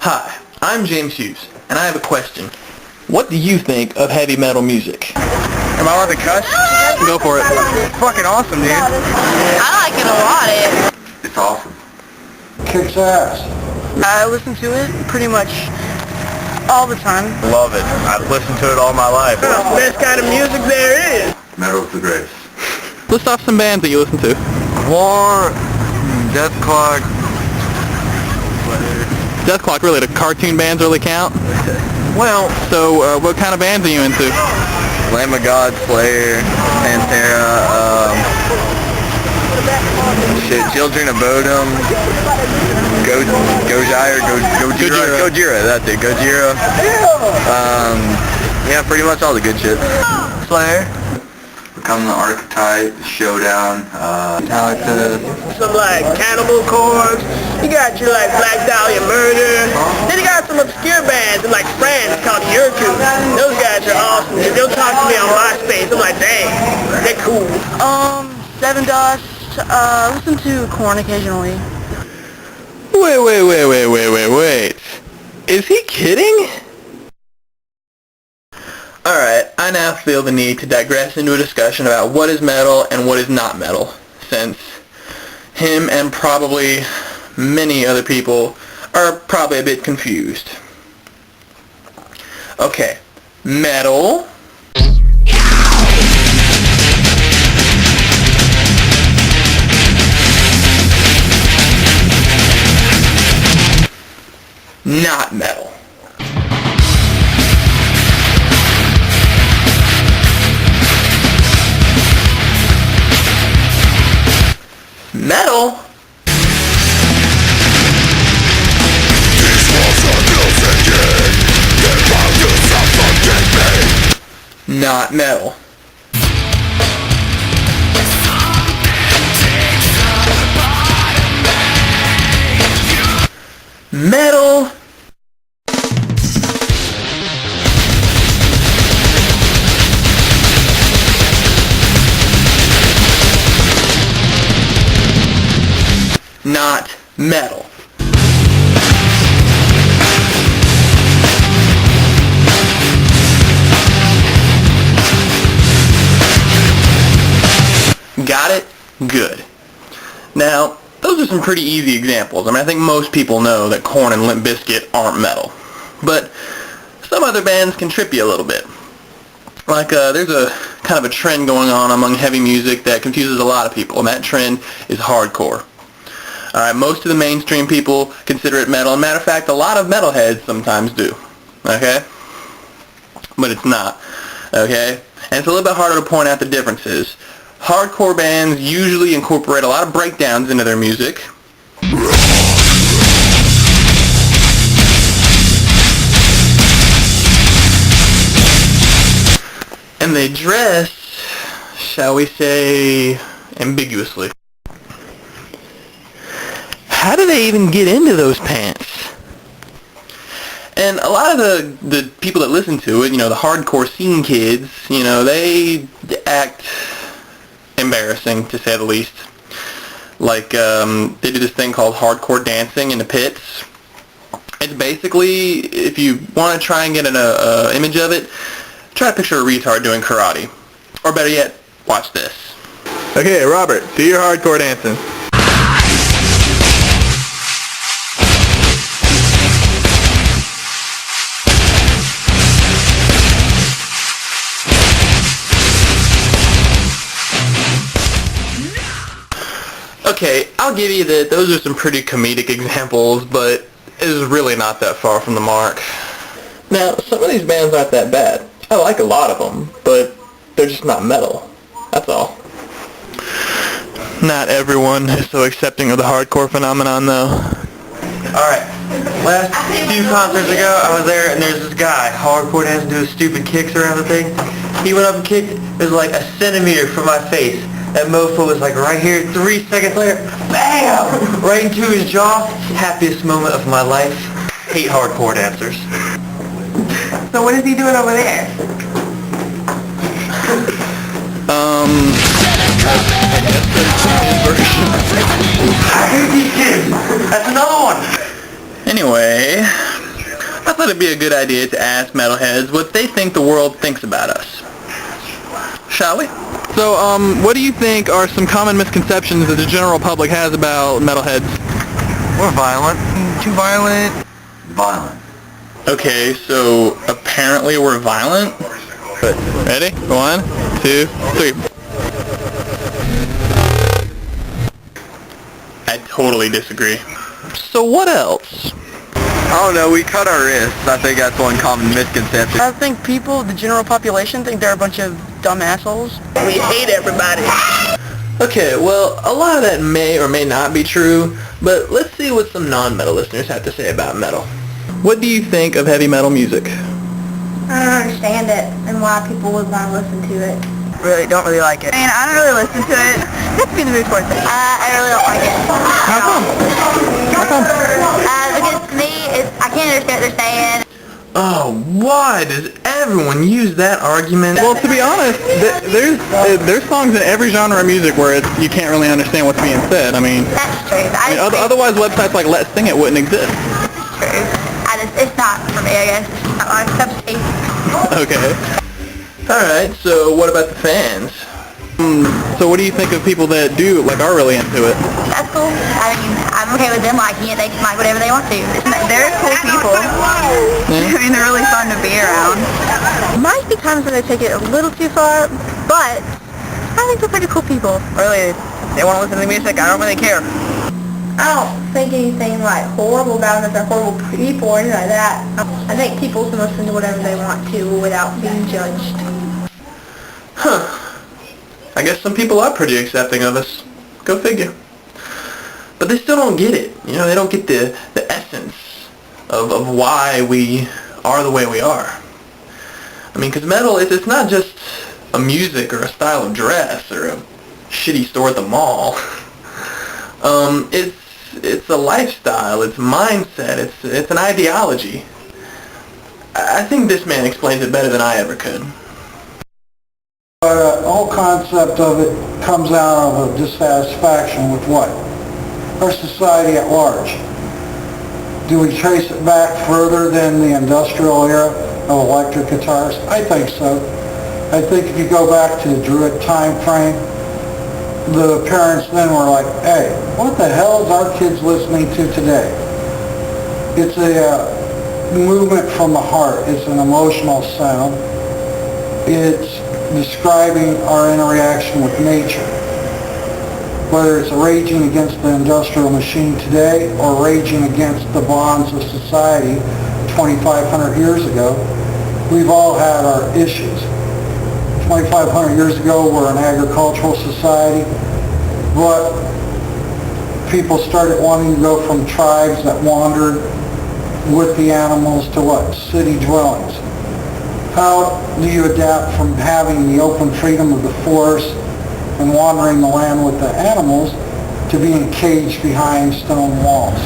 Hi, I'm James Hughes, and I have a question. What do you think of heavy metal music? Am I allowed to cuss? Go for it. It's fucking awesome, dude. I like it a lot. It's awesome. Kicks ass. I listen to it pretty much all the time. Love it. I've listened to it all my life. Best kind of music there is. Metal's the greatest. List off some bands that you listen to. War, Death Clock. Death Clock, really? The cartoon bands really count? Well, So, what kind of bands are you into? Lamb of God, Slayer, Pantera, Children of Bodom, Gojira, that's it, Gojira. Yeah, pretty much all the good shit. Slayer. Become the Archetype, Showdown, Metalheads. Some like Cannibal Corpse. You got your like Black Dahlia Murder. Then you got some obscure bands in like France called Yurku. Those guys are awesome. They'll talk to me on MySpace. I'm like, dang, they're cool. Seven Dust. Listen to Korn occasionally. Wait. Is he kidding? Alright, I now feel the need to digress into a discussion about what is metal and what is not metal, since him and probably many other people are probably a bit confused. Okay, metal. Not metal. Metal? Not metal. Metal? Not metal. Got it? Good. Now, those are some pretty easy examples. I think most people know that Korn and Limp Bizkit aren't metal. But some other bands can trip you a little bit. Like, there's a kind of a trend going on among heavy music that confuses a lot of people, and that trend is hardcore. Alright, most of the mainstream people consider it metal, and matter of fact, a lot of metalheads sometimes do. Okay? But it's not. Okay? And it's a little bit harder to point out the differences. Hardcore bands usually incorporate a lot of breakdowns into their music. And they dress, shall we say, ambiguously. How do they even get into those pants? And a lot of the people that listen to it, the hardcore scene kids, they act embarrassing, to say the least. Like, they do this thing called hardcore dancing in the pits. It's basically, if you want to try and get an image of it, try to picture a retard doing karate. Or better yet, watch this. Okay, Robert, do your hardcore dancing. Okay, I'll give you that those are some pretty comedic examples, but it is really not that far from the mark. Now, some of these bands aren't that bad. I like a lot of them, but they're just not metal. That's all. Not everyone is so accepting of the hardcore phenomenon, though. Alright, last few concerts ago, I was there, and there's this guy, hardcore dancing, doing stupid kicks around the thing. He went up and kicked, it was like a centimeter from my face. That mofo was like right here, 3 seconds later, BAM! Right into his jaw. Happiest moment of my life. Hate hardcore dancers. So what is he doing over there? I hate these kids! That's another one! Anyway, thought it'd be a good idea to ask metalheads what they think the world thinks about us. Shall we? So, what do you think are some common misconceptions that the general public has about metalheads? We're violent. Too violent. Violent. Okay, so apparently we're violent. Good. Ready? 1, 2, 3. I totally disagree. So what else? I don't know, we cut our wrists. I think that's one common misconception. I think people, the general population, think they're a bunch of dumb assholes. We hate everybody. Okay, well, a lot of that may or may not be true, but let's see what some non-metal listeners have to say about metal. What do you think of heavy metal music? I don't understand it and why people would want to listen to it. Don't really like it. I mean, I don't really listen to it. That's be the mood for it. I really don't like it. How come? How come? Because to me, I can't understand what they're saying. Oh, why does everyone use that argument? Well, to be honest, there's songs in every genre of music where you can't really understand what's being said. I mean, That's true. otherwise websites like Let's Sing It wouldn't exist. It's true. It's not for me, I guess. It's not my cup of tea. Okay. Alright, so what about the fans? So what do you think of people that are really into it? That's cool. I mean, I'm okay with them liking it. They can like whatever they want to. They're cool people. Yeah. I mean, they're really fun to be around. Might be times when they take it a little too far, but I think they're pretty cool people. Really, if they want to listen to the music, I don't really care. I don't think anything like horrible about them, that they're horrible people or anything like that. I think people can listen to whatever they want to without being judged. Huh. I guess some people are pretty accepting of us. Go figure. But they still don't get it. You know, they don't get the essence of why we are the way we are. I mean, because metal, it's not just a music or a style of dress or a shitty store at the mall. It's a lifestyle, it's mindset, it's an ideology. I think this man explains it better than I ever could. The whole concept of it comes out of a dissatisfaction with what? Our society at large. Do we trace it back further than the industrial era of electric guitars? I think so. I think if you go back to the Druid time frame, the parents then were like, hey, what the hell is our kids listening to today? It's a movement from the heart. It's an emotional sound. It's describing our interaction with nature. Whether it's raging against the industrial machine today or raging against the bonds of society 2,500 years ago, we've all had our issues. 2,500 years ago, we're an agricultural society, but people started wanting to go from tribes that wandered with the animals to what? City dwellings. How do you adapt from having the open freedom of the forest and wandering the land with the animals to being caged behind stone walls?